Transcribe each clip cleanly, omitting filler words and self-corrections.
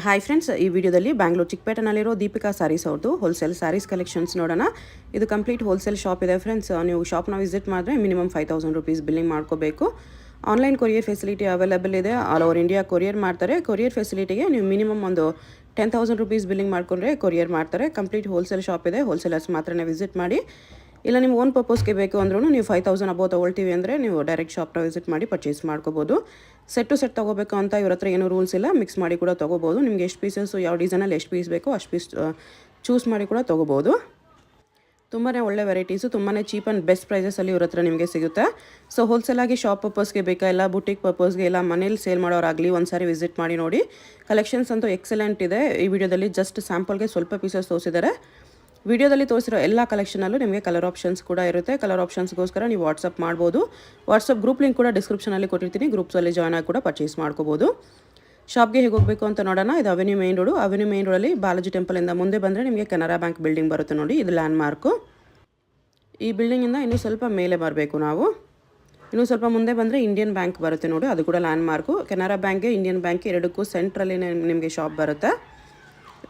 Hi friends, ಈ ವಿಡಿಯೋದಲ್ಲಿ ಬ್ಯಾಂಗ್ಳೂರು ಚಿಕ್ಕಪೇಟೆನಲ್ಲಿರೋ ದೀಪಿಕಾ ಸ್ಯಾರೀಸ್ ಅವ್ರದ್ದು ಹೋಲ್ಸೇಲ್ ಸ್ಯಾರೀಸ್ ಕಲೆಕ್ಷನ್ಸ್ ನೋಡೋಣ. ಇದು ಕಂಪ್ಲೀಟ್ ಹೋಲ್ಸೇಲ್ ಶಾಪ್ ಇದೆ ಫ್ರೆಂಡ್ಸ್. ನೀವು ಶಾಪ್ನ ವಿಸಿಟ್ ಮಾಡಿದ್ರೆ ಮಿನಿಮಮ್ 5000 ರುಪೀಸ್ ಬಿಲ್ಲಿಂಗ್ ಮಾಡ್ಕೋಬೇಕು. ಆನ್ಲೈನ್ ಕೊರಿಯರ್ ಫೆಸಿಲಿಟಿ ಅವೈಲೇಬಲ್ ಇದೆ. ಆಲ್ ಓವರ್ ಇಂಡಿಯಾ ಕೊರಿಯರ್ ಮಾಡ್ತಾರೆ. ಕೊರಿಯರ್ ಫೆಸಿಲಿಟಿಗೆ ನೀವು ಮಿನಿಮಮ್ ಒಂದು 10,000 ರುಪೀಸ್ ಬಿಲ್ಲಿಂಗ್ ಮಾಡಿಕೊಂಡ್ರೆ ಕೊರಿಯರ್ ಮಾಡ್ತಾರೆ. ಕಂಪ್ಲೀಟ್ ಹೋಲ್ಸೇಲ್ ಶಾಪ್ ಇದೆ. ಹೋಲ್ಸೇಲರ್ಸ್ ಮಾತ್ರನೇ ವಿಸಿಟ್ ಮಾಡಿ. ಇಲ್ಲ ನಿಮ್ಮ ಓನ್ ಪರ್ಪಸ್ಗೆ ಬೇಕು ಅಂದ್ರೂ ನೀವು 5000 ಅಬೌವ್ ತೊಗೊಳ್ತೀವಿ ಅಂದರೆ ನೀವು ಡೈರೆಕ್ಟ್ ಶಾಪ್ನ ವಿಸಿಟ್ ಮಾಡಿ ಪರ್ಚೇಸ್ ಮಾಡ್ಕೋಬೋದು. ಸೆಟ್ ಟು ಸೆಟ್ ತೊಗೋಬೇಕು ಅಂತ ಇವ್ರ ಹತ್ರ ಏನೂ ರೂಲ್ಸ್ ಇಲ್ಲ. ಮಿಕ್ಸ್ ಮಾಡಿ ಕೂಡ ತೊಗೋಬೋದು. ನಿಮಗೆ ಎಷ್ಟು ಪೀಸಸ್ಸು ಯಾವ ಡಿಸೈನಲ್ಲಿ ಎಷ್ಟು ಪೀಸ್ ಬೇಕೋ ಅಷ್ಟು ಪೀಸ್ ಚೂಸ್ ಮಾಡಿ ಕೂಡ ತೊಗೋಬೋದು. ತುಂಬಾ ಒಳ್ಳೆ ವೆರೈಟೀಸು, ತುಂಬಾ ಚೀಪ್ ಆ್ಯಂಡ್ ಬೆಸ್ಟ್ ಪ್ರೈಸಸಲ್ಲಿ ಇವ್ರ ಹತ್ರ ನಿಮಗೆ ಸಿಗುತ್ತೆ. ಸೊ ಹೋಲ್ಸೇಲಾಗಿ ಶಾಪ್ ಪರ್ಪಸ್ಗೆ ಬೇಕಾ, ಇಲ್ಲ ಬುಟಿಕ್ ಪರ್ಪಸ್ಗೆ, ಇಲ್ಲ ಮನೇಲಿ ಸೇಲ್ ಮಾಡೋರಾಗಲಿ ಒಂದು ಸಾರಿ ವಿಸಿಟ್ ಮಾಡಿ ನೋಡಿ. ಕಲೆಕ್ಷನ್ಸ್ ಅಂತೂ ಎಕ್ಸಲೆಂಟ್ ಇದೆ. ಈ ವಿಡಿಯೋದಲ್ಲಿ ಜಸ್ಟ್ ಸ್ಯಾಂಪಲ್ಗೆ ಸ್ವಲ್ಪ ಪೀಸಸ್ ತೋರಿಸಿದ್ದಾರೆ. ವಿಡಿಯೋದಲ್ಲಿ ತೋರಿಸಿರೋ ಎಲ್ಲ ಕಲೆಕ್ಷನಲ್ಲೂ ನಿಮಗೆ ಕಲರ್ ಆಪ್ಷನ್ಸ್ ಕೂಡ ಇರುತ್ತೆ. ಕಲರ್ ಆಪ್ಷನ್ಸ್ಗೋಸ್ಕರ ನೀವು ವಾಟ್ಸಪ್ ಮಾಡ್ಬೋದು. ವಾಟ್ಸಪ್ ಗ್ರೂಪ್ ಲಿಂಕ್ ಕೂಡ ಡಿಸ್ಕ್ರಿಪ್ಷನಲ್ಲಿ ಕೊಟ್ಟಿರ್ತೀನಿ. ಗ್ರೂಪ್ಸಲ್ಲಿ ಜಾಯ್ನ್ ಆಗಿ ಕೂಡ ಪರ್ಚೇಸ್ ಮಾಡ್ಕೋಬೋದು. ಶಾಪ್ಗೆ ಹೇಗೆ ಹೋಗಬೇಕು ಅಂತ ನೋಡೋಣ. ಇದು avenue main road. Avenue main ರೋಡಲ್ಲಿ ಬಾಲಾಜಿ ಟೆಂಪಲಿಂದ ಮುಂದೆ ಬಂದರೆ ನಿಮಗೆ ಕೆನರಾ ಬ್ಯಾಂಕ್ ಬಿಲ್ಡಿಂಗ್ ಬರುತ್ತೆ ನೋಡಿ. ಇದು ಲ್ಯಾಂಡ್ ಮಾರ್ಕು. ಈ ಬಿಲ್ಡಿಂಗಿಂದ ಇನ್ನೂ ಸ್ವಲ್ಪ ಮೇಲೆ ಬರಬೇಕು ನಾವು. ಇನ್ನೂ ಸ್ವಲ್ಪ ಮುಂದೆ ಬಂದರೆ ಇಂಡಿಯನ್ ಬ್ಯಾಂಕ್ ಬರುತ್ತೆ ನೋಡಿ. ಅದು ಕೂಡ ಲ್ಯಾಂಡ್ ಮಾರ್ಕು. ಕೆನರಾ ಬ್ಯಾಂಕ್ಗೆ ಇಂಡಿಯನ್ ಬ್ಯಾಂಕ್ ಎರಡಕ್ಕೂ ಸೆಂಟ್ರಲ್ಲಿ ನಿಮಗೆ ಶಾಪ್ ಬರುತ್ತೆ.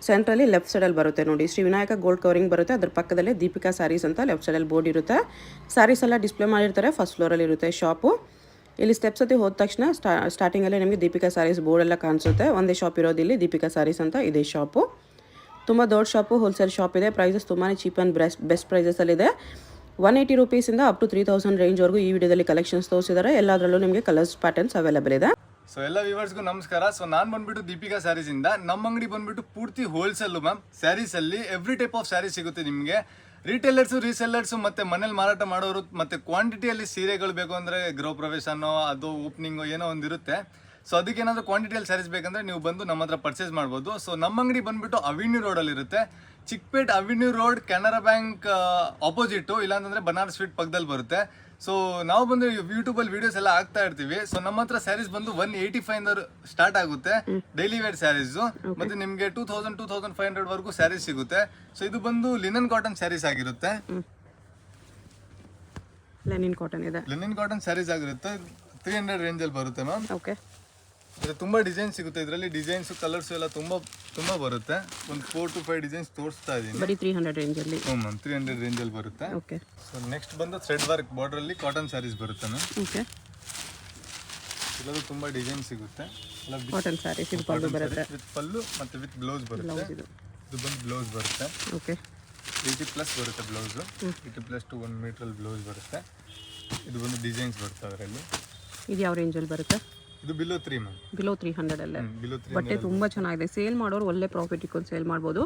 ಸೆಂಟ್ರಲ್ಲಿ ಲೆಫ್ಟ್ ಸೈಡಲ್ಲಿ ಬರುತ್ತೆ ನೋಡಿ. ಶ್ರೀ ವಿನಾಯಕ ಗೋಲ್ಡ್ ಕವರಿಂಗ್ ಬರುತ್ತೆ. ಅದ್ರ ಪಕ್ಕದಲ್ಲೇ ದೀಪಿಕಾ ಸ್ಯಾರೀಸ್ ಅಂತ ಲೆಫ್ಟ್ ಸೈಡಲ್ಲಿ ಬೋರ್ಡ್ ಇರುತ್ತೆ. ಸ್ಯಾರೀಸ್ ಎಲ್ಲ ಡಿಸ್ಪ್ಲೇ ಮಾಡಿರ್ತಾರೆ. ಫಸ್ಟ್ ಫ್ಲೋರಲ್ಲಿ ಇರುತ್ತೆ ಶಾಪು. ಇಲ್ಲಿ ಸ್ಟೆಪ್ಸ್ ಹತ್ತಿ ಹೋದ ತಕ್ಷಣ ಸ್ಟಾರ್ಟಿಂಗಲ್ಲೇ ನಿಮಗೆ ದೀಪಿಕಾ ಸ್ಯಾರೀಸ್ ಬೋರ್ಡ್ ಎಲ್ಲ ಕಾಣಿಸುತ್ತೆ. ಒಂದೇ ಶಾಪ್ ಇರೋದು ಇಲ್ಲಿ ದೀಪಿಕಾ ಸ್ಯಾರೀಸ್ ಅಂತ ಇದೇ ಶಾಪು. ತುಂಬ ದೊಡ್ಡ ಶಾಪು, ಹೋಲ್ಸೇಲ್ ಶಾಪ್ ಇದೆ. ಪ್ರೈಸಸ್ ತುಂಬಾ ಚೀಪ್ ಆ್ಯಂಡ್ ಬೆಸ್ಟ್ ಪ್ರೈಸಸಲ್ಲಿದೆ. 180 ರುಪೀಸಿಂದ ಅಪ್ ಟು 3000 ರೇಂಜ್ವರೆಗೂ ಈ ವಿಡಿಯೋದಲ್ಲಿ ಕಲೆಕ್ಷನ್ಸ್ ತೋರಿಸಿದ್ದಾರೆ. ಎಲ್ಲದರಲ್ಲೂ ನಿಮಗೆ ಕಲರ್ಸ್ ಪ್ಯಾಟರ್ನ್ಸ್ ಅವೈಲೇಬಲ್ ಇದೆ. ಸೊ ಎಲ್ಲ ವ್ಯೂವರ್ಸ್ಗೂ ನಮಸ್ಕಾರ. ಸೊ ನಾನು ಬಂದ್ಬಿಟ್ಟು ದೀಪಿಕಾ ಸ್ಯಾರೀಸ್ ಇಂದ. ನಮ್ಮ ಅಂಗಡಿ ಬಂದ್ಬಿಟ್ಟು ಪೂರ್ತಿ ಹೋಲ್ಸೇಲ್ ಮ್ಯಾಮ್. ಸ್ಯಾರೀಸ್ ಅಲ್ಲಿ ಎವ್ರಿ ಟೈಪ್ ಆಫ್ ಸ್ಯಾರೀಸ್ ಸಿಗುತ್ತೆ ನಿಮಗೆ. ರಿಟೇಲರ್ಸು, ರೀಸೆಲ್ಲರ್ಸು, ಮತ್ತೆ ಮನೇಲಿ ಮಾರಾಟ ಮಾಡೋರು, ಮತ್ತೆ ಕ್ವಾಂಟಿಟಿಯಲ್ಲಿ ಸೀರೆಗಳು ಬೇಕು ಅಂದ್ರೆ ಗೃಹ ಪ್ರವೇಶನೋ ಅದು ಓಪನಿಂಗೋ ಏನೋ ಒಂದಿರುತ್ತೆ. ಸೊ ಅದಕ್ಕೆ ಏನಾದರೂ ಕ್ವಾಂಟಿಟಿಯಲ್ಲಿ ಸ್ಯಾರೀಸ್ ಬೇಕಂದ್ರೆ ನೀವು ಬಂದು ನಮ್ಮ ಹತ್ರ ಪರ್ಚೇಸ್ ಮಾಡ್ಬೋದು. ಸೊ ನಮ್ಮ ಅಂಗಡಿ ಬಂದ್ಬಿಟ್ಟು ಅವೆನ್ಯೂ ರೋಡಲ್ಲಿ ಇರುತ್ತೆ. Chickpet avenue road, Canara bank opposite, ಇಲ್ಲಾಂತಂದ್ರೆ ಬನಾರಸ್ ಸ್ವೀಟ್ ಪಕ್ಕದಲ್ಲಿ ಬರುತ್ತೆ. ಸೊ ನಾವು ಬಂದು ಯೂಟ್ಯೂಬಲ್ಲಿ ವಿಡಿಯೋಸ್ ಎಲ್ಲ ಹಾಕ್ತಾ ಇರ್ತೀವಿ. ಸೊ ನಮ್ಮ ಹತ್ರ ಸ್ಯಾರೀಸ್ ಬಂದು 185 ಸ್ಟಾರ್ಟ್ ಆಗುತ್ತೆ ಡೈಲಿ ವೇರ್ ಸ್ಯಾರೀಸ್. ಮತ್ತೆ ನಿಮಗೆ 2000-2500 ವರೆಗೂ ಸ್ಯಾರೀಸ್ ಸಿಗುತ್ತೆ. ಸೊ ಇದು ಬಂದು ಲಿನನ್ ಕಾಟನ್ ಸ್ಯಾರೀಸ್ ಆಗಿರುತ್ತೆ. ಲೆನಿನ್ ಕಾಟನ್ ಇದೆ. ಲಿನನ್ ಕಾಟನ್ ಸ್ಯಾರೀಸ್ ಆಗಿರುತ್ತೆ. 300 ರೇಂಜಲ್ಲಿ ಬರುತ್ತೆ ಮ್ಯಾಮ್. ಓಕೆ. ತುಂಬಾ ಡಿಸೈನ್ ಸಿಗುತ್ತೆ ಇದರಲ್ಲಿ. ಡಿಸೈನ್ಸ್, ಕಲರ್ಸ್ ಎಲ್ಲ ತುಂಬಾ ಬರುತ್ತೆ. ಒಂದು 4 to 5 ಡಿಸೈನ್ಸ್ ತೋರಿಸ್ತಾ ಇದ್ದೀನಿ. ಬರೀ 300 ರೇಂಜಲ್ಲಿ. ಮ್ಯಾಮ್ 300 ರೇಂಜಲ್ಲಿ ಬರುತ್ತೆ. ಓಕೆ. ಸೊ ನೆಕ್ಸ್ಟ್ ಬಂದು ಥ್ರೆಡ್ ವರ್ಕ್ ಬಾರ್ಡರ್ ಅಲ್ಲಿ ಕಾಟನ್ ಸ್ಯಾರೀಸ್ ಬರುತ್ತೆ ಮ್ಯಾಮ್. ಓಕೆ. ಇದರಲ್ಲೂ ತುಂಬಾ ಡಿಸೈನ್ ಸಿಗುತ್ತೆ. ಕಾಟನ್ ಸ್ಯಾರೀಸ್ ಇದು ಪಲ್ಲು ಬರುತ್ತೆ. ವಿತ್ ಪಲ್ಲು ಮತ್ತೆ ವಿತ್ ಬ್ಲೌಸ್ ಬರುತ್ತೆ. ಇದು ಬಂದು ಬ್ಲೌಸ್ ಬರುತ್ತೆ. ಓಕೆ. 80+ ಬರುತ್ತೆ ಬ್ಲೌಸ್. 80+ to 1 ಮೀಟರ್ ಬ್ಲೌಸ್ ಬರುತ್ತೆ. ಇದು ಬಂದು ಡಿಸೈನ್ಸ್ ಬರುತ್ತೆ ಅದರಲ್ಲಿ. ಇದು ಯಾವ ರೇಂಜಲ್ಲಿ ಬರುತ್ತೆ? ಇದು ಬಿಲೋ 3 ಮ್ಯಾಮ್. ಬಿಲೋ 300 ಅಲ್ಲೇ. ಬಿಲೋ 300 ಬಟ್ಟೆ ತುಂಬ ಚೆನ್ನಾಗಿದೆ. ಸೇಲ್ ಮಾಡೋರು ಒಳ್ಳೆ ಪ್ರಾಫಿಟ್ ಇಟ್ಕೊಂಡು ಸೇಲ್ ಮಾಡ್ಬೋದು.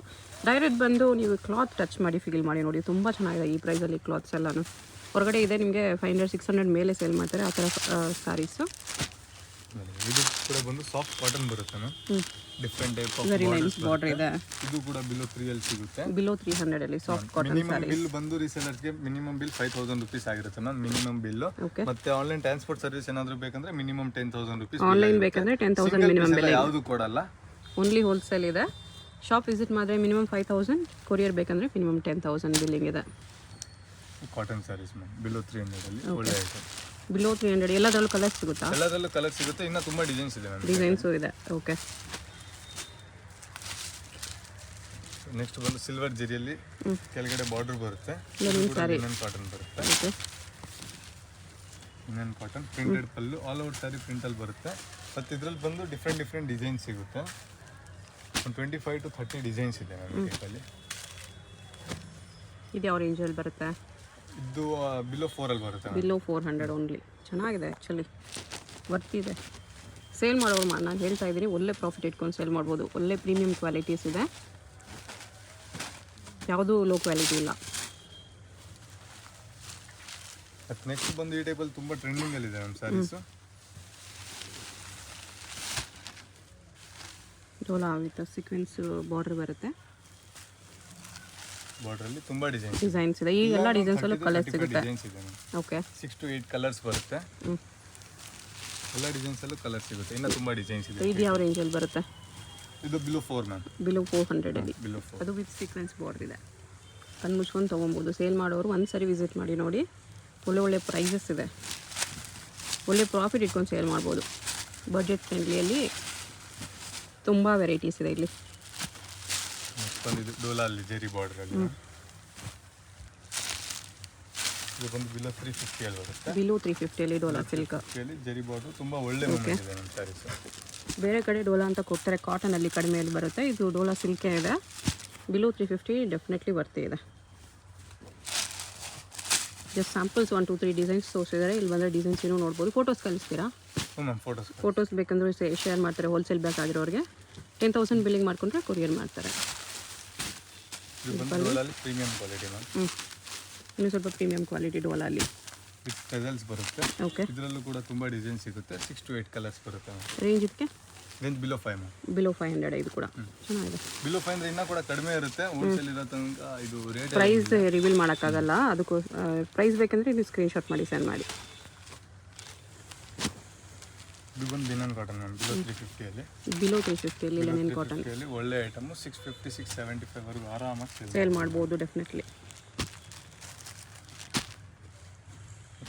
ಡೈರೆಕ್ಟ್ ಬಂದು ನೀವು ಕ್ಲಾತ್ ಟಚ್ ಮಾಡಿ ಫೀಲ್ ಮಾಡಿ ನೋಡಿ. ತುಂಬ ಚೆನ್ನಾಗಿದೆ ಈ ಪ್ರೈಸಲ್ಲಿ ಕ್ಲಾತ್ಸ್ ಎಲ್ಲಾನು. ಹೊರಗಡೆ ಇದೆ ನಿಮಗೆ 500-600 ಮೇಲೆ ಸೇಲ್ ಮಾಡ್ತಾರೆ ಆ ಥರ ಸ್ಯಾರೀಸು. ಇದು ಕೂಡ ಬಂದು ಸಾಫ್ಟ್ ಕಾಟನ್ ಬರುತ್ತೆ ma'am. Different type of very nice border ಇದೆ. ಇದು ಕೂಡ ಬಿಲೋ 3 ಅಲ್ಲಿ ಸಿಗುತ್ತೆ. ಬಿಲೋ 300 ಅಲ್ಲಿ ಸಾಫ್ಟ್ ಕಾಟನ್ ಸ್ಯಾರೀಸ್. ಬಿಲ್ ಬಂದು ರೀಸೆಲರ್ಸ್ಗೆ ಮಿನಿಮಮ್ ಬಿಲ್ 5000 ರುಪೀಸ್ ಆಗಿರುತ್ತೆ ಮ್ಯಾಮ್. Minimum bill. ಮತ್ತೆ ಆನ್ಲೈನ್ ಟ್ರಾನ್ಸ್ಪೋರ್ಟ್ ಸರ್ವಿಸ್ ಏನಾದರೂ ಬೇಕಂದ್ರೆ ಮಿನಿಮಮ್ 10,000 ರುಪೀಸ್. ಆನ್ಲೈನ್ ಬೇಕಂದ್ರೆ 10,000 ಮಿನಿಮಮ್ ಬಿಲ್. ಯಾವುದು ಕೊಡಲ್ಲ. ಓನ್ಲಿ ಹೋಲ್ಸೇಲ್ ಇದೆ. ಶಾಪ್ ವಿಸಿಟ್ ಮಾಡಿದ್ರೆ ಮಿನಿಮಮ್ 5000, ಕೊರಿಯರ್ ಬೇಕಂದ್ರೆ ಮಿನಿಮಮ್ 10,000 ಬಿಲ್ಲಿಂಗ್ ಇದೆ. ಕಾಟನ್ ಸ್ಯಾರೀಸ್ ಮ್ಯಾಮ್ ಬಿಲೋ 300 ಅಲ್ಲಿ ಒಳ್ಳೆ ಐಟಮ್. ಬಿಲೋ 300 ಎಲ್ಲದರಲ್ಲೂ ಕಲರ್ಸ್ ಸಿಗುತ್ತಾ? ಎಲ್ಲದರಲ್ಲೂ ಕಲರ್ ಸಿಗುತ್ತೆ. ಇನ್ನು ತುಂಬಾ ಡಿಸೈನ್ಸ್ ಇದೆ ಮ್ಯಾಮ್. ಡಿಸೈನ್ಸು ಇದೆ. ಓಕೆ. ನೆಕ್ಸ್ಟ್ ಬಂದು ಸಿಲ್ವರ್ ಜರಿಯಲ್ಲಿ ಕೆಳಗಡೆ ಬಾರ್ಡರ್ ಬರುತ್ತೆ. ಲಿನನ್ ಕಾಟನ್ ಬರುತ್ತೆ. ಓಕೆ. ಲಿನನ್ ಕಾಟನ್ ಪ್ರಿಂಟೆಡ್ ಪಲ್ಲು, ಆಲ್ ಓವರ್ ಸ್ಯಾರಿ ಪ್ರಿಂಟಲ್ಲಿ ಬರುತ್ತೆ. ಮತ್ತು ಇದರಲ್ಲಿ ಬಂದು ಡಿಫ್ರೆಂಟ್ ಡಿಸೈನ್ಸ್ ಸಿಗುತ್ತೆ. ಒಂದು 25 to 30 ಡಿಸೈನ್ಸ್ ಇದೆ ಮ್ಯಾಮ್ ಇದರಲ್ಲಿ. ಇದು ಯಾವ ರೇಂಜಲ್ಲಿ ಬರುತ್ತೆ? ಇದು ಬಿಲೋ 4 ಅಲ್ಲಿ ಬರುತ್ತೆ. Below 400 only. ಚೆನ್ನಾಗಿದೆ ಆ್ಯಕ್ಚುಲಿ, ವರ್ತಿದೆ. ಸೇಲ್ ಮಾಡೋರು ನಾನು ಹೇಳ್ತಾ ಇದ್ದೀನಿ ಒಳ್ಳೆ ಪ್ರಾಫಿಟ್ ಇಟ್ಕೊಂಡು ಸೇಲ್ ಮಾಡ್ಬೋದು. ಒಳ್ಳೆ ಪ್ರೀಮಿಯಂ ಕ್ವಾಲಿಟೀಸ್ ಇದೆ, ಯಾವುದೂ ಲೋ ಕ್ವಾಲಿಟಿ ಇಲ್ಲ. ಮತ್ತು ನೆಕ್ಸ್ಟ್ ಬಂದು ಈ ಟೈಪಲ್ಲಿ ತುಂಬ ಟ್ರೆಂಡಿಂಗಲ್ಲಿದೆ ನಮ್ಮ ಸ್ಯಾರೀಸು. ಡೋಲಾ ವಿತ್ ಸೀಕ್ವೆನ್ಸ್ ಬಾರ್ಡರ್ ಬರುತ್ತೆ. ಬಾರ್ಡ್ರಲ್ಲಿ ತುಂಬಾ ಡಿಸೈನ್ಸ್ ಇದೆ. ಈ ಎಲ್ಲ ಡಿಸೈನ್ಸ್ ಅಲ್ಲೂ ಕಲರ್ಸ್ ಸಿಗುತ್ತೆ. ಓಕೆ. 6 to 8 ಕಲರ್ಸ್ ಬರುತ್ತೆ. ಎಲ್ಲ ಡಿಸೈನ್ಸ್ ಅಲ್ಲೂ ಕಲರ್ ಸಿಗುತ್ತೆ. ಇನ್ನು ತುಂಬಾ ಡಿಸೈನ್ಸ್ ಇದೆ. ಇದು ಯಾವ ರೇಂಜಲ್ಲಿ ಬರುತ್ತೆ? ಇದು ಬಿಲೋ 4 ಮ್ಯಾಮ್. ಬಿಲೋ 400 ಅಲ್ಲಿ. ಬಿಲೋ 4. ಅದು ವಿತ್ ಸೀಕ್ವೆನ್ಸ್ ಬಾರ್ಡರ್ ಇದೆ. ಕಣ್ಣು ಮುಚ್ಕೊಂಡು ತೊಗೊಬೋದು. ಸೇಲ್ ಮಾಡೋರು ಒಂದು ಸರಿ ವಿಸಿಟ್ ಮಾಡಿ ನೋಡಿ. ಒಳ್ಳೆ ಪ್ರೈಸಸ್ ಇದೆ. ಒಳ್ಳೆ ಪ್ರಾಫಿಟ್ ಇಟ್ಕೊಂಡು ಸೇಲ್ ಮಾಡ್ಬೋದು. ಬಜೆಟ್ ಫ್ರೆಂಡ್ಲಿಯಲ್ಲಿ ತುಂಬ ವೆರೈಟೀಸ್ ಇದೆ ಇಲ್ಲಿ. ನೆಕ್ಸ್ಟ್ ಬಂದು ಡೋಲಾಲ್ಲಿ ಜೆರಿ ಬಾರ್ಡ್ರಲ್ಲಿ, ಇದು ಬಂದು ಬಿಲೋ 350 ಅಲ್ಲಿ ಬರುತ್ತೆ. Below 350 Dhola silk Jerry border ತುಂಬ ಒಳ್ಳೆ ಮೂಮೆಂಟ್ ಇದೆ ನಮ್ಮ ಸ್ಯಾರೀಸ್. ಬೇರೆ ಕಡೆ ಡೋಲಾ ಅಂತ ಕೊಡ್ತಾರೆ, ಕಾಟನಲ್ಲಿ ಕಡಿಮೆಯಲ್ಲಿ ಬರುತ್ತೆ. ಇದು ಡೋಲಾ ಸಿಲ್ಕೇ ಇದೆ. ಬಿಲೋ 350 ಡೆಫಿನೆಟ್ಲಿ ಬರ್ತಿದೆ. ಜಸ್ಟ್ ಸ್ಯಾಂಪಲ್ಸ್ 1 2 3 ಡಿಸೈನ್ಸ್ ತೋರಿಸಿದ್ದಾರೆ. ಇಲ್ಲಿ ಬಂದರೆ ಡಿಸೈನ್ಸ್ ಏನೋ ನೋಡ್ಬೋದು. ಫೋಟೋಸ್ ಕಳಿಸ್ತೀರಾ? ಮ್ಯಾಮ್ ಫೋಟೋಸ್ ಬೇಕಂದ್ರೆ ಶೇರ್ ಮಾಡ್ತಾರೆ. ಹೋಲ್ಸೇಲ್ ಬೇಕಾಗಿರೋರಿಗೆ 10,000 ಬಿಲ್ಲಿಂಗ್ ಮಾಡ್ಕೊಂಡ್ರೆ ಕೊರಿಯರ್ ಮಾಡ್ತಾರೆ. Premium quality ma'am. ಇನ್ನೂ ಸ್ವಲ್ಪ ಪ್ರೀಮಿಯಂ ಕ್ವಾಲಿಟಿ ಡೋಲಾಲ್ಲಿ ವಿತ್ ಪೆಜಲ್ಸ್ ಬರುತ್ತೆ. ಓಕೆ, ಇದರಲ್ಲೂ ಕೂಡ ತುಂಬ ಡಿಸೈನ್ ಸಿಗುತ್ತೆ. 6 to 8 ಕಲರ್ಸ್ ಬರುತ್ತೆ ಮ್ಯಾಮ್. ರೇಂಜ್ ಇದಕ್ಕೆ ರೇಂಜ್ ಬಿಲೋ 5 ಮ್ಯಾಮ್. ಬಿಲೋ 500. ಇದು ಕೂಡ ಚೆನ್ನಾಗಿದೆ. ಬಿಲೋ 5 ಅಂದ್ರೆ ಇನ್ನೂ ಕೂಡ ಕಡಿಮೆ ಇರುತ್ತೆ. ಹೋಲ್ಸೇಲ್ ಇರೋ ತನಕ ಇದು ರೇಟ್ ಪ್ರೈಸ್ ರಿವೀಲ್ ಮಾಡೋಕ್ಕಾಗಲ್ಲ. ಅದಕ್ಕೂ ಪ್ರೈಸ್ ಬೇಕಂದರೆ ಇದು ಸ್ಕ್ರೀನ್ಶಾಟ್ ಮಾಡಿ ಸೆಂಡ್ ಮಾಡಿ. ಇದು ಬಂದು ಲಿನನ್ ಕಾಟನ್ ಮ್ಯಾಮ್. ಬಿಲೋ 350 ಅಲ್ಲಿ, ಬಿಲೋ 350 ಅಲ್ಲಿ ಲಿನನ್ ಕಾಟನ್ ಅಲ್ಲಿ ಒಳ್ಳೆ ಐಟಮ್. 650 675 ವರೆಗೂ ಆರಾಮಾಗಿ ಸೇಲ್ ಮಾಡ್ಬೋದು ಡೆಫಿನೆಟ್ಲಿ.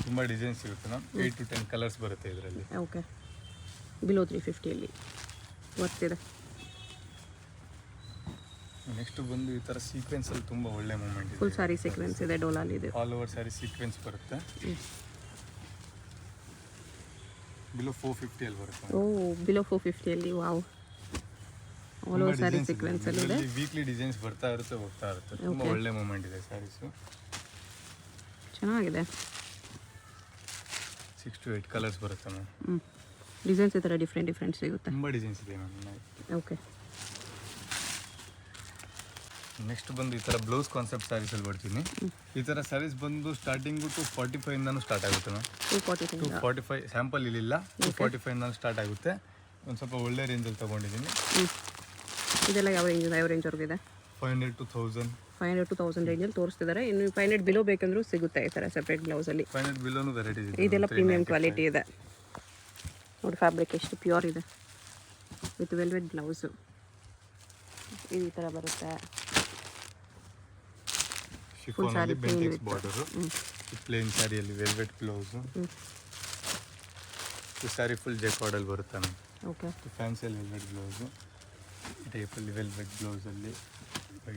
ತುಂಬ ಡಿಸೈನ್ ಸಿಗುತ್ತೆ ಮ್ಯಾಮ್. 8 to 10 ಕಲರ್ಸ್ ಬರುತ್ತೆ ಇದರಲ್ಲಿ. ಓಕೆ, ಬಿಲೋ 350 ಅಲ್ಲಿ ಬರ್ತಿದೆ. ನೆಕ್ಸ್ಟ್ ಬಂದು ಈ ಥರ ಸೀಕ್ವೆನ್ಸ್ ಅಲ್ಲಿ ತುಂಬ ಒಳ್ಳೆ ಮೂಮೆಂಟ್ ಇದೆ. ಫುಲ್ ಸಾರಿ ಸೀಕ್ವೆನ್ಸ್ ಇದೆ ಡೋಲಾಲಿ. ಇದೆ ಆಲ್ ಓವರ್ ಸ್ಯಾರಿ ಸೀಕ್ವೆನ್ಸ್ ಬರುತ್ತೆ. ಬಿಲೋ 450 ಅಲ್ಲಿ ಬರುತ್ತೆ. ಓ, ಬಿಲೋ 450 ಅಲ್ಲಿ. Wow, all over sari sequence ಅಲ್ಲಿ ಇದೆ. ವೀಕ್ಲಿ ಡಿಸೈನ್ಸ್ ಬರ್ತಾ ಇರುತ್ತೆ, ಹೋಗ್ತಾ ಇರುತ್ತೆ. ತುಂಬ ಒಳ್ಳೆ ಮೂಮೆಂಟ್ ಇದೆ ಸ್ಯಾರೀಸು. ಚೆನ್ನಾಗಿದೆ. 6 to 8 ಕಲರ್ಸ್ ಬರುತ್ತೆ ಮ್ಯಾಮ್. ಡಿಸೈನ್ಸ್ ಈ ಥರ ಡಿಫ್ರೆಂಟ್ ಸಿಗುತ್ತೆ. ತುಂಬ ಡಿಸೈನ್ಸ್ ಇದೆ ಮ್ಯಾಮ್. ಓಕೆ, ನೆಕ್ಸ್ಟ್ ಬಂದು ಈ ಥರ ಬ್ಲೌಸ್ ಕಾನ್ಸೆಪ್ಟ್ ಸ್ಯಾರೀಸಲ್ಲಿ ಬರ್ತೀನಿ. ಈ ಥರ ಸ್ಯಾರೀಸ್ ಬಂದು ಸ್ಟಾರ್ಟಿಂಗು 245 ಇಂದನೂ ಸ್ಟಾರ್ಟ್ ಆಗುತ್ತೆ ಮ್ಯಾಮ್. 245 ಸ್ಯಾಂಪಲ್ ಇಲ್ಲಿಲ್ಲ. 245 ಇಂದನೂ ಸ್ಟಾರ್ಟ್ ಆಗುತ್ತೆ. ಒಂದು ಸ್ವಲ್ಪ ಒಳ್ಳೆ ರೇಂಜಲ್ಲಿ ತೊಗೊಂಡಿದ್ದೀನಿ. ಇದೆಲ್ಲ ಯಾವ ರೇಂಜ್ವರೆಗೂ ಇದೆ? 500 to 1000. 500 to 1000 ರೇಂಜಲ್ಲಿ ತೋರಿಸ್ತಿದ್ದಾರೆ. ಇನ್ನು 500 ಬಿಲೋ ಬೇಕಂದ್ರೂ ಸಿಗುತ್ತೆ ಈ ಥರ ಸಪ್ರೇಟ್ ಬ್ಲೌಸಲ್ಲಿ. 500 ಬಿಲೋನು ವೆರೈಟೀಸ್ ಇದೆ. ಇದೆಲ್ಲ ಪ್ರೀಮಿಯಂ ಕ್ವಾಲಿಟಿ ಇದೆ ನೋಡಿ. ಫ್ಯಾಬ್ರಿಕ್ ಎಷ್ಟು ಪ್ಯೂರ್ ಇದೆ. ವಿತ್ ವೆಲ್ವೆಟ್ ಬ್ಲೌಸು ಈ ಥರ ಬರುತ್ತೆ. ಶಿಫಾನಲ್ಲಿ ಬೆಂಟೆಕ್ಸ್ ಬಾರ್ಡರು, ಪ್ಲೇನ್ ಸ್ಯಾರಿಯಲ್ಲಿ ವೆಲ್ವೆಟ್ ಬ್ಲೌಸು. ಈ ಸ್ಯಾರಿ ಫುಲ್ ಜೆಕಾರ್ಡಲ್ಲಿ ಬರುತ್ತೆ ಮ್ಯಾಮ್. ಓಕೆ, ಫ್ಯಾನ್ಸಿಯಲ್ಲಿ ವೆಲ್ವೆಟ್ ಬ್ಲೌಸು. ಈ ಟೈಪಲ್ಲಿ ವೆಲ್ವೆಟ್ ಬ್ಲೌಸಲ್ಲಿ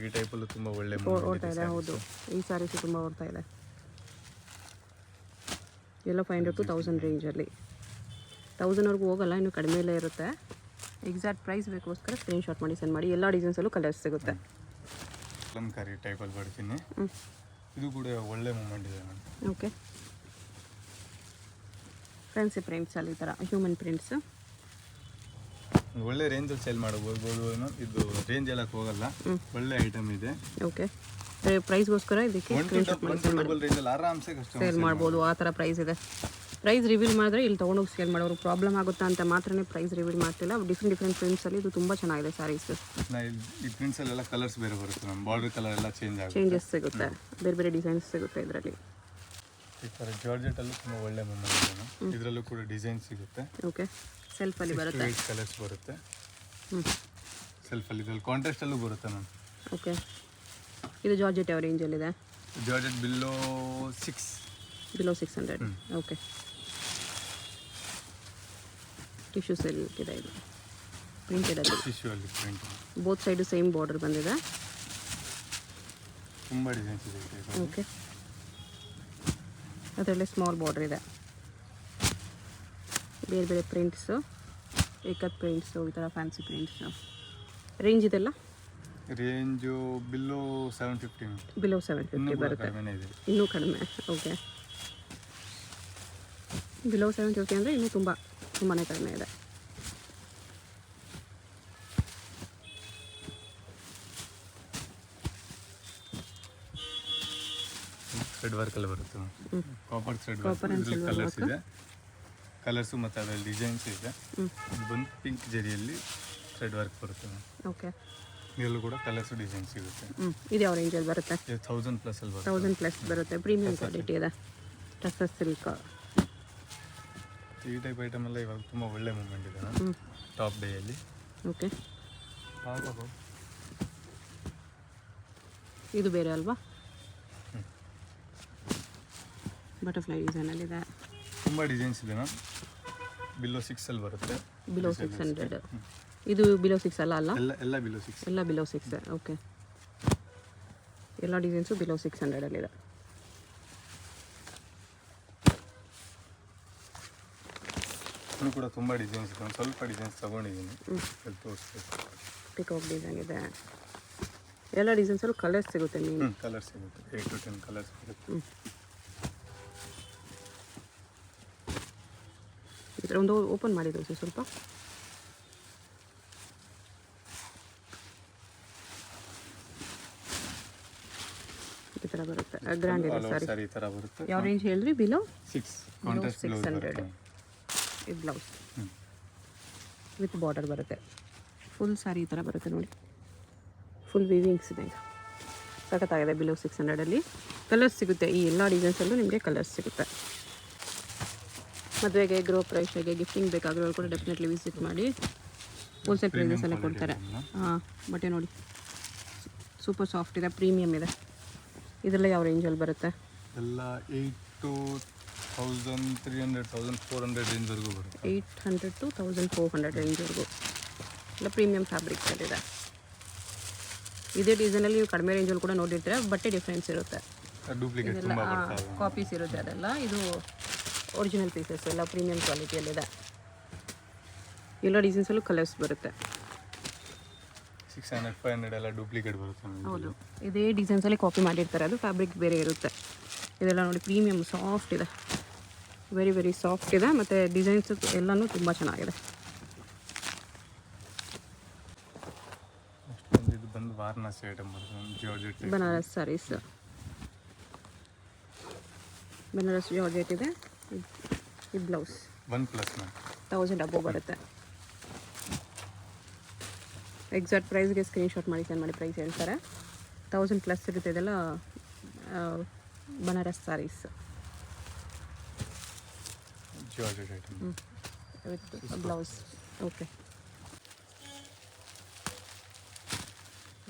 ಈ ಟೈಪಲ್ಲೂ ತುಂಬ ಒಳ್ಳೆ ಓಡ್ತಾ ಇದೆ. ಹೌದು, ಈ ಸ್ಯಾರೀಸು ತುಂಬ ಓಡ್ತಾ ಇದೆ. ಎಲ್ಲ 500 to 1000 ರೇಂಜಲ್ಲಿ. 1000ವರೆಗೂ ಹೋಗಲ್ಲ, ಇನ್ನು ಕಡಿಮೆಯಲ್ಲೇ ಇರುತ್ತೆ. ಎಕ್ಸಾಕ್ಟ್ ಪ್ರೈಸ್ ಬೇಕೋಸ್ಕರ ಸ್ಕ್ರೀನ್ಶಾಟ್ ಮಾಡಿ ಸೆಂಡ್ ಮಾಡಿ. ಎಲ್ಲ ಡಿಸೈನ್ಸಲ್ಲೂ ಕಲರ್ಸ್ ಸಿಗುತ್ತೆ. ಕಲಂಕಾರಿ ಟೈಪಲ್ಲಿ ಬರ್ತೀನಿ. ಇದು ಕೂಡ ಒಳ್ಳೆ ಮೂಮೆಂಟ್ ಇದೆ ಮ್ಯಾಮ್. ಓಕೆ, ಫ್ಯಾನ್ಸಿ ಪ್ರಿಂಟ್ಸಲ್ಲಿ ಈ ಥರ ಹ್ಯೂಮನ್ ಪ್ರಿಂಟ್ಸ್ ಒಳ್ಳೆ ರೇಂಜಲ್ಲಿ ಸೇಲ್ ಮಾಡಬಹುದು ಮ್ಯಾಮ್. ಇದು ರೇಂಜ್ ಎಲ್ಲಕ್ಕೆ ಹೋಗಲ್ಲ, ಒಳ್ಳೆ ಐಟಮ್ ಇದೆ. ಓಕೆ, ಪ್ರೈಸ್ಗೋಸ್ಕರ ಇದಕ್ಕೆ ಸ್ಕ್ರೀನ್ಶಾಟ್ ಮಾಡಿ ಸೆಂಡ್ ಮಾಡಿ ರೇಂಜಲ್ಲಿ ಆರಾಮ್ಸೆ ಕಸ್ಟಮರ್ ಸೇಲ್ ಮಾಡ್ಬೋದು. ಆ ಥರ ಪ್ರೈಸ್ ಇದೆ. ಪ್ರೈಸ್ ರಿವೀಲ್ ಮಾಡಿದ್ರೆ ಇಲ್ಲಿ ತೊಗೊಂಡೋಗಿ ಸೇಲ್ ಮಾಡೋರು ಪ್ರಾಬ್ಲಮ್ ಆಗುತ್ತಾ ಅಂತ ಮಾತ್ರನೇ ಪ್ರೈಸ್ ರಿವೀಲ್ ಮಾಡ್ತಿಲ್ಲ. ಡಿಫ್ರೆಂಟ್ ಪ್ರಿಂಟ್ಸಲ್ಲಿ ಇದು ತುಂಬ ಚೆನ್ನಾಗಿದೆ ಸ್ಯಾರೀಸ್. ಈ ಪ್ರಿಂಟ್ಸಲ್ಲೆಲ್ಲ ಕಲರ್ಸ್ ಬೇರೆ ಬರುತ್ತೆ ಮ್ಯಾಮ್. ಬಾರ್ಡರ್ ಕಲರ್ ಎಲ್ಲ ಚೇಂಜಸ್ ಸಿಗುತ್ತೆ. ಬೇರೆ ಡಿಸೈನ್ಸ್ ಸಿಗುತ್ತೆ ಇದರಲ್ಲಿ. ಈ ಥರ ಜಾರ್ಜೆಟಲ್ಲೂ ತುಂಬ ಒಳ್ಳೆ ಮೂಮೆಂಟ್ ಇದೆ ಮ್ಯಾಮ್. ಇದರಲ್ಲೂ ಕೂಡ ಡಿಸೈನ್ ಸಿಗುತ್ತೆ. ಓಕೆ, ಸೆಲ್ಫಲ್ಲಿ ಬರುತ್ತೆ. 8 ಕಲರ್ಸ್ ಬರುತ್ತೆ ಸೆಲ್ಫಲ್ಲಿ. ಇದರಲ್ಲಿ ಕಾಂಟ್ರಾಸ್ಟಲ್ಲೂ ಬರುತ್ತೆ ಮ್ಯಾಮ್. ಓಕೆ, ಇದು ಜಾರ್ಜೆಟ್ ಯಾವ ರೇಂಜಲ್ಲಿದೆ? Georgette below 6. Below 600. Okay, tissue silk ಇದೆ. ಇದು ಪ್ರಿಂಟೆಡ್ ಅದು. ಟಿಶ್ಯೂ ಅಲ್ಲಿ print. Both side same border ಬಂದಿದೆ. ತುಂಬ ಡಿಸೈನ್ಸ್ ಇದೆ. ಓಕೆ, ಅದರಲ್ಲೇ ಸ್ಮಾಲ್ ಬಾರ್ಡರ್ ಇದೆ. ಬೇರೆ ಪ್ರಿಂಟ್ಸು, ಏಕತ್ ಪ್ರಿಂಟ್ಸು, ಈ ಥರ ಫ್ಯಾನ್ಸಿ ಪ್ರಿಂಟ್ಸು. ರೇಂಜ್ ಇದೆಲ್ಲ ರೇಂಜು ಬಿಲೋ 750. ಬಿಲೋ 750 ಬರುತ್ತೆ. ಇನ್ನೂ ಕಡಿಮೆ. ಓಕೆ, ಬಿಲೋ 750 ಅಂದರೆ ಇನ್ನೂ ತುಂಬಾ ಕಡಿಮೆ ಇದೆ. ಥ್ರೆಡ್ ವರ್ಕಲ್ಲಿ ಬರುತ್ತೆ. Copper thread work. ಇದರಲ್ಲಿ ಕಲರ್ಸ್ ಇದೆ. ಕಲರ್ಸು ಮತ್ತು ಅದರಲ್ಲಿ ಡಿಸೈನ್ಸ್ ಇದೆ. ಇದು ಬಂದು ಪಿಂಕ್ ಜರಿಯಲ್ಲಿ ಥ್ರೆಡ್ ವರ್ಕ್ ಬರುತ್ತೆ. ಓಕೆ, ಇದರಲ್ಲೂ ಕೂಡ ಕಲರ್ಸು ಡಿಸೈನ್ ಸಿಗುತ್ತೆ. ಇದು ಯಾವ ರೇಂಜಲ್ಲಿ ಬರುತ್ತೆ? 1000+ ಅಲ್ಲಿ ಬರುತ್ತೆ. 1000+ ಬರುತ್ತೆ. ಪ್ರೀಮಿಯಂ ಕ್ವಾಲಿಟಿ ಇದೆ. ಟಸರ್ ಸಿಲ್ಕ್. ಈ ಟೈಪ್ ಐಟಮ್ ಎಲ್ಲ ಇವಾಗ ತುಂಬ ಒಳ್ಳೆ ಮೂಮೆಂಟ್ ಇದೆ ಟಾಪ್ ಡೇಯಲ್ಲಿ. ಓಕೆ, ಇದು ಬೇರೆ ಅಲ್ವಾ? ಬಟರ್ಫ್ಲೈ ಡಿಸೈನಲ್ಲಿದೆ. ತುಂಬ ಡಿಸೈನ್ಸ್ ಇದೆ ಮ್ಯಾಮ್. ಬಿಲೋ 6 ಅಲ್ಲಿ ಬರುತ್ತೆ. ಬಿಲೋ 600. ಇದು ಬಿಲೋ 6 ಅಲ್ಲ ಎಲ್ಲ ಬಿಲೋ 6. ಎಲ್ಲ ಬಿಲೋ 6. ಓಕೆ, ಎಲ್ಲ ಡಿಸೈನ್ಸು ಬಿಲೋ 600 ಇನ್ನು ಕೂಡ ತುಂಬ ಡಿಸೈನ್ಸ್ ಇದೆ, ಒಂದು ಸ್ವಲ್ಪ ಡಿಸೈನ್ಸ್ ತೊಗೊಂಡಿದ್ದೀನಿ, ತೋರಿಸ್ಬೇಕು. ಪಿಕಾಕ್ ಡಿಸೈನ್ ಇದೆ, ಎಲ್ಲ ಡಿಸೈನ್ಸಲ್ಲೂ ಕಲರ್ಸ್ ಸಿಗುತ್ತೆ. ನೀವು ಕಲರ್ಸ್ ಸಿಗುತ್ತೆ, 8 to 10 ಕಲರ್ಸ್ ಸಿಗುತ್ತೆ. ಈ ಥರ ಒಂದು ಓಪನ್ ಮಾಡಿದ್ರು ಸರ್ ಸ್ವಲ್ಪ. ಈ ಥರ ಬರುತ್ತೆ, ಗ್ರ್ಯಾಂಡ್ ಇದೆ ಸಾರಿ ಈ ಥರ ಬರುತ್ತೆ. ಯಾವ ರೇಂಜ್ ಹೇಳಿದ್ರಿ? ಬಿಲೋ 600. ಇದು ಬ್ಲೌಸ್ ವಿತ್ ಬಾರ್ಡರ್ ಬರುತ್ತೆ. ಫುಲ್ ಸ್ಯಾರಿ ಈ ಥರ ಬರುತ್ತೆ ನೋಡಿ, ಫುಲ್ ವಿವಿಂಗ್ಸ್ ಇದೆ. ಸಖತ್ತಾಗಿದೆ. ಬಿಲೋ 600 ಕಲರ್ಸ್ ಸಿಗುತ್ತೆ. ಈ ಎಲ್ಲ ಡಿಸೈನ್ಸಲ್ಲೂ ನಿಮಗೆ ಕಲರ್ಸ್ ಸಿಗುತ್ತೆ. ಮದುವೆಗೆ, ಗೃಹ ಪ್ರವೇಶಕ್ಕೆ, ಗಿಫ್ಟಿಂಗ್ ಬೇಕಾಗಿರೋರು ಕೂಡ ಡೆಫಿನೆಟ್ಲಿ ವಿಸಿಟ್ ಮಾಡಿ. ಹೋಲ್ಸೇಲ್ ಪ್ರೈಸಸಲ್ಲೇ ಕೊಡ್ತಾರೆ. ಹಾಂ, ಬಟ್ಟೆ ನೋಡಿ ಸೂಪರ್ ಸಾಫ್ಟ್ ಇದೆ, ಪ್ರೀಮಿಯಮ್ ಇದೆ. ಇದೆಲ್ಲ ಯಾವ ರೇಂಜಲ್ಲಿ ಬರುತ್ತೆ? ಎಲ್ಲ 8,300 1,400 ರೇಂಜ್ವರೆಗೂ ಬರುತ್ತೆ. 800 to 1,400 ರೇಂಜ್ವರೆಗೂ ಎಲ್ಲ ಪ್ರೀಮಿಯಮ್ ಫ್ಯಾಬ್ರಿಕ್ಸಲ್ಲಿದೆ. ಇದೇ ಡಿಸೈನಲ್ಲಿ ನೀವು ಕಡಿಮೆ ರೇಂಜಲ್ಲಿ ಕೂಡ ನೋಡಿರ್ತೀರ, ಬಟ್ಟೆ ಡಿಫ್ರೆನ್ಸ್ ಇರುತ್ತೆ. ಡೂಪ್ಲಿಕೇಟ್ ಇದೆಲ್ಲ ಕಾಪೀಸ್ ಇರುತ್ತೆ, ಅದೆಲ್ಲ ಇದು ಒರಿಜಿನಲ್ ಪೀಸಸ್, ಎಲ್ಲ ಪ್ರೀಮಿಯಮ್ ಕ್ವಾಲಿಟಿಯಲ್ಲಿದೆ. ಎಲ್ಲ ಡಿಸೈನ್ಸಲ್ಲೂ ಕಲರ್ಸ್ ಬರುತ್ತೆ. 600 500 ಎಲ್ಲ ಡೂಪ್ಲಿಕೇಟ್ ಬರುತ್ತೆ. ಹೌದು, ಇದೇ ಡಿಸೈನ್ಸಲ್ಲಿ ಕಾಪಿ ಮಾಡಿರ್ತಾರೆ, ಅದು ಫ್ಯಾಬ್ರಿಕ್ ಬೇರೆ ಇರುತ್ತೆ. ಇದೆಲ್ಲ ನೋಡಿ ಪ್ರೀಮಿಯಮ್ ಸಾಫ್ಟ್ ಇದೆ, ವೆರಿ ವೆರಿ ಸಾಫ್ಟ್ ಇದೆ, ಮತ್ತು ಡಿಸೈನ್ಸ್ ಎಲ್ಲನೂ ತುಂಬ ಚೆನ್ನಾಗಿದೆ. ಇದು ಬಂದು ವಾರಣಾಸಿ ಐಟಮ್ ಬರುತ್ತೆ, ಜಾರ್ಜೆಟ್ ಬನಾರಸ್ ಸ್ಯಾರೀಸ್, ಬನಾರಸ್ ಜಾರ್ಜೆಟ್ ಇದೆ. ಇದು ಬ್ಲೌಸ್ 1+ ಮ್ಯಾಮ್ 1000 ಅಬೋವ್ ಬರುತ್ತೆ. ಎಕ್ಸಾಕ್ಟ್ ಪ್ರೈಸ್ಗೆ ಸ್ಕ್ರೀನ್ಶಾಟ್ ಮಾಡಿ ಸೆಂಡ್ ಮಾಡಿ, ಪ್ರೈಸ್ ಹೇಳ್ತಾರೆ. 1000+ ಇರುತ್ತೆ. ಇದೆಲ್ಲ Banaras sarees georgette item with blouse. Okay,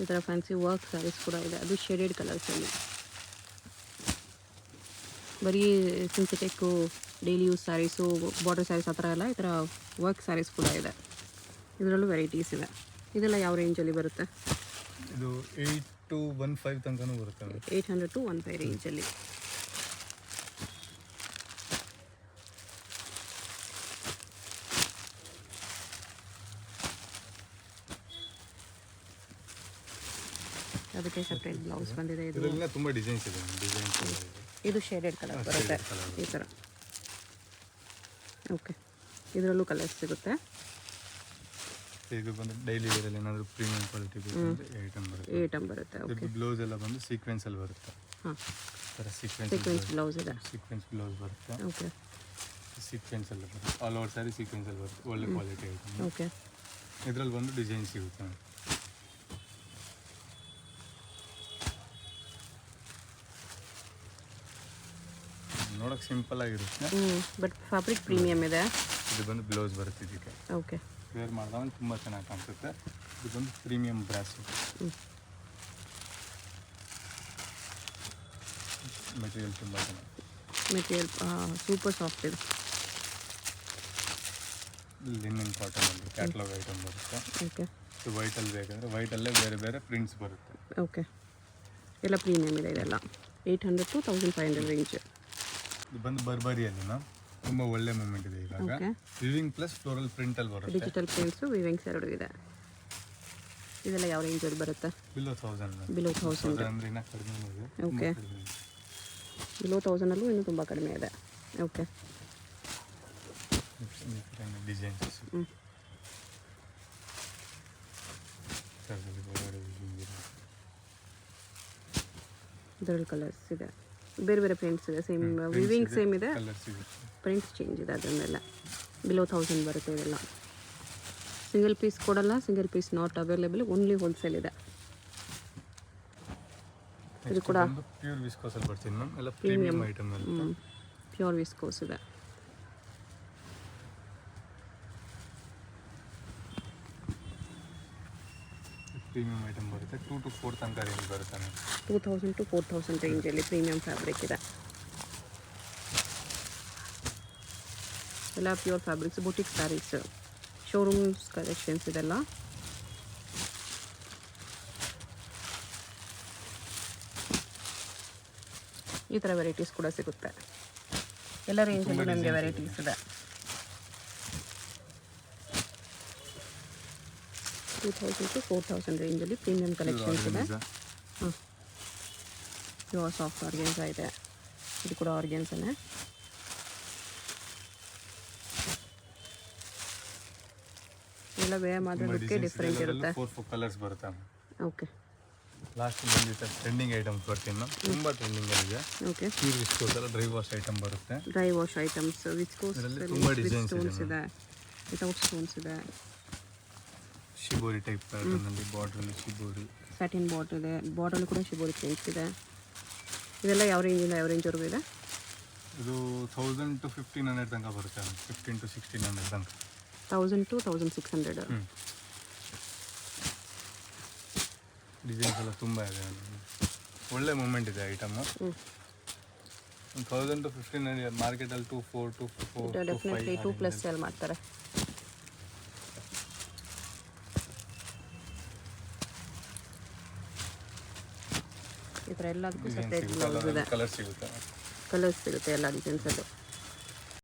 ಈ ಥರ ಫ್ಯಾನ್ಸಿ ವರ್ಕ್ ಸ್ಯಾರೀಸ್ ಕೂಡ ಇದೆ, ಅದು ಶೇಡೆಡ್ ಕಲರ್ಸಲ್ಲಿ. ಬರೀ synthetic, daily use sarees, border sarees ಆ ಥರ ಎಲ್ಲ, ಈ ಥರ ವರ್ಕ್ ಸ್ಯಾರೀಸ್ ಕೂಡ ಇದೆ. ಇದರಲ್ಲೂ ವೆರೈಟೀಸ್ ಇದೆ. ಇದೆಲ್ಲ ಯಾವ ರೇಂಜಲ್ಲಿ ಬರುತ್ತೆ? ಇದು 8 to 15 ತನಕನೂ ಬರುತ್ತೆ. 800 to 15 ರೇಂಜಲ್ಲಿ. ಅದಕ್ಕೆ ಸಪ್ರೇಟ್ ಬ್ಲೌಸ್ ಬಂದಿದೆ. ಇದರಲ್ಲಿ ತುಂಬ ಡಿಸೈನ್ಸ್ ಇದೆ. ಇದು ಶೇಡೆಡ್ ಕಲರ್ ಬರುತ್ತೆ ಈ ಥರ. ಓಕೆ, ಇದರಲ್ಲೂ ಕಲರ್ಸ್ ಸಿಗುತ್ತೆ. ಇದು ಬಂದು ಡೈಲಿ ವೇರಲ್ಲಿ ಏನಾದರೂ ಪ್ರೀಮಿಯಂ ಕ್ವಾಲಿಟಿ ಐಟಮ್ ಬರುತ್ತೆ. ಓಕೆ, ಬ್ಲೌಸ್ ಎಲ್ಲ ಬಂದು ಸೀಕ್ವೆನ್ಸಲ್ಲಿ ಬರುತ್ತೆ. ಹಾಂ, ಥರ ಸೀಕ್ವೆನ್ಸ್ ಬ್ಲೌಸ್ ಇದೆ. ಸೀಕ್ವೆನ್ಸ್ ಬ್ಲೌಸ್ ಬರುತ್ತೆ. ಓಕೆ, ಸೀಕ್ವೆನ್ಸಲ್ಲಿ ಬರುತ್ತೆ. ಆಲ್ ಓವರ್ ಸ್ಯಾರಿ ಸೀಕ್ವೆನ್ಸಲ್ಲಿ ಬರುತ್ತೆ. ಒಳ್ಳೆ ಕ್ವಾಲಿಟಿ ಐಟಮ್. ಓಕೆ, ಇದರಲ್ಲಿ ಬಂದು ಡಿಸೈನ್ ಸಿಗುತ್ತೆ. ನೋಡೋಕೆ ಸಿಂಪಲ್ ಆಗಿರುತ್ತೆ, ಬಟ್ ಫ್ಯಾಬ್ರಿಕ್ ಪ್ರೀಮಿಯಮ್ ಇದೆ. ಇದು ಬಂದು ಬ್ಲೌಸ್ ಬರುತ್ತೆ ಇದಕ್ಕೆ. ಓಕೆ, ವೇರ್ ಮಾಡಿದಾಗ ತುಂಬ ಚೆನ್ನಾಗಿ ಕಾಣಿಸುತ್ತೆ. ಇದು ಬಂದು ಪ್ರೀಮಿಯಂ ಬ್ರಾಸು. ಮೆಟೀರಿಯಲ್ ತುಂಬ ಚೆನ್ನಾಗಿ, ಮೆಟೀರಿಯಲ್ ಸೂಪರ್ ಸಾಫ್ಟ್ ಇದೆ. ಲಿನಿನ್ ಕಾಟನಲ್ಲಿ ಕ್ಯಾಟ್ಲಾಗ್ ಐಟಮ್ ಬರುತ್ತೆ. ಓಕೆ, ಇದು ವೈಟಲ್ಲಿ ಬೇಕಂದರೆ ವೈಟಲ್ಲೇ ಬೇರೆ ಬೇರೆ ಪ್ರಿಂಟ್ಸ್ ಬರುತ್ತೆ. ಓಕೆ, ಎಲ್ಲ ಪ್ರೀಮಿಯಮ್ ಇದೆ. ಇದೆಲ್ಲ 800 to 1500 ರೇಂಜ್. ಇದು ಬಂದು ಬರ್ಬರಿಯಲ್ಲಿ ಮ್ಯಾಮ್ ತುಂಬ ಒಳ್ಳೆ ಮೂಮೆಂಟ್ ಇದೆ ಇವಾಗ. ಓಕೆ, ವಿವಿಂಗ್ ಪ್ಲಸ್ ಫ್ಲೋರಲ್ ಪ್ರಿಂಟಲ್ಲಿ ಬರುತ್ತೆ. ಡಿಜಿಟಲ್ ಪ್ರಿಂಟ್ಸು, ವಿವಿಂಗ್ಸ್ ಎರಡು ಇದೆ. ಇದೆಲ್ಲ ಯಾವ ರೇಂಜಲ್ಲಿ ಬರುತ್ತೆ? ಬಿಲೋ 1000. ಬಿಲೋ 1000 ಅಂದರೆ ಇನ್ನೂ ಕಡಿಮೆ ಇದೆ. ಓಕೆ, ಬಿಲೋ 1000ಅಲ್ಲೂ ಇನ್ನೂ ತುಂಬ ಕಡಿಮೆ ಇದೆ. ಓಕೆ, ಡಿಸೈನ್ಸ್ ಇದರಲ್ಲಿ ಕಲರ್ಸ್ ಇದೆ, ಬೇರೆ ಬೇರೆ ಪ್ರಿಂಟ್ಸ್ ಇದೆ. ಸೇಮ್ ವಿವಿಂಗ್ ಸೇಮ್ ಇದೆ, ಕಲರ್ಸ್ ಸಿಗುತ್ತೆ. ಪ್ರಿಂಟ್ಸ್ ಚೇಂಜ್ ಇದೆ. ಅದನ್ನೆಲ್ಲ ಬಿಲೋ 1000 ಬರುತ್ತೆ. ಇದೆಲ್ಲ ಸಿಂಗಲ್ ಪೀಸ್ ಕೊಡಲ್ಲ, single piece not available, only wholesale ಇದೆ. ಇದು ಕೂಡ ಪ್ಯೂರ್ ವಿಸ್ಕೋಸಲ್ಲಿ ಬರ್ತೀನಿ ಮ್ಯಾಮ್, ಎಲ್ಲ ಪ್ರೀಮಿಯಂ ಐಟಮ್ ಅಲ್ಲಿ. ಪ್ಯೂರ್ ವಿಸ್ಕೋಸ್ ಇದೆ. ಪ್ರೀಮಿಯಂ ಐಟಮ್ ಬರುತ್ತೆ. 2 to 4 ತನಕ ರೇಂಜ್ ಬರುತ್ತೆ. 2000 to 4000 ರೇಂಜಲ್ಲಿ ಪ್ರೀಮಿಯಂ ಫ್ಯಾಬ್ರಿಕ್ ಇದೆ. ಎಲ್ಲ pure fabrics, boutique sarees, showrooms collections ಇದೆಲ್ಲ. ಈ ಥರ ವೆರೈಟೀಸ್ ಕೂಡ ಸಿಗುತ್ತೆ. ಎಲ್ಲ ರೇಂಜಲ್ಲಿ ನಮಗೆ ವೆರೈಟೀಸ್ ಇದೆ. 2000 to 4000 ರೇಂಜಲ್ಲಿ ಪ್ರೀಮಿಯಂ ಕಲೆಕ್ಷನ್ಸ್ ಇದೆ. ಹಾಂ, ಪ್ಯೂರ್ ಸಾಫ್ಟ್ ಆರ್ಗೆನ್ಸಾ ಇದೆ. ಇದು ಕೂಡ ಆರ್ಗೆನ್ಸನೇ. ಎಲ್ಲ ವೇರ್ ಮಾಡೋದಕ್ಕೆ ಡಿಫ್ರೆಂಟ್ ಇರುತ್ತೆ. 4 ಕಲರ್ಸ್ ಬರುತ್ತೆ. ಓಕೆ, ಲಾಸ್ಟ್ ಬಂದಿತ್ತು ಟ್ರೆಂಡಿಂಗ್ ಐಟಮ್ಸ್ ಬರ್ತೀನಿ ನಾನು. ತುಂಬ ಟ್ರೆಂಡಿಂಗ್ ಇದೆ. ಓಕೆ, ಪ್ಯೂರ್ ವಿಸ್ಕೋಸ್ ಎಲ್ಲ ಡ್ರೈ ವಾಶ್ ಐಟಮ್ ಬರುತ್ತೆ. ಡ್ರೈ ವಾಶ್ ಐಟಮ್ಸ್ ವಿಸ್ಕೋಸ್ ತುಂಬ ಡಿಸೈನ್ಸ್ ಸ್ಟೋನ್ಸ್ ಇದೆ, ವಿತೌಟ್ ಸ್ಟೋನ್ಸ್ ಇದೆ. ಶಿಬೋರಿ ಟೈಪ್ ಪ್ಯಾಟರ್ನಲ್ಲಿ ಬಾರ್ಡ್ರಲ್ಲಿ ಶಿಬೋರಿ, ಸ್ಯಾಟಿನ್ ಬಾರ್ಡರ್ ಇದೆ. ಬಾರ್ಡರ್ಲು ಕೂಡ ಶಿಬೋರಿ ಪ್ರಿಂಟ್ಸ್ ಇದೆ. ಇದೆಲ್ಲ ಯಾವ ರೇಂಜಿಂದ ಯಾವ ರೇಂಜ್ವರೆಗೂ ಇದೆ? ಇದು 1000 to 1500 ತನಕ ಬರುತ್ತೆ. 15 to 1600 ತನಕ. 1000 to 1600. ಡಿಸೈನ್ಸ್ ಎಲ್ಲ ತುಂಬ ಇದೆ. ಒಳ್ಳೆ ಮೂಮೆಂಟ್ ಇದೆ ಐಟಮು. 1000 to 1500 ಮಾರ್ಕೆಟಲ್ಲಿ 2-4 to 4 ಡೆಫಿನೆಟ್ಲಿ 2+ ಸೇಲ್ ಮಾಡ್ತಾರೆ. ಈ ಥರ ಎಲ್ಲದಕ್ಕೂ ಸಪ್ರೇಟ್ ಬ್ಲೌಸ್ ಇದೆ. ಕಲರ್ ಸಿಗುತ್ತೆ. ಕಲರ್ಸ್ ಸಿಗುತ್ತೆ ಎಲ್ಲ ಡಿಸೈನ್ಸಲ್ಲೂ.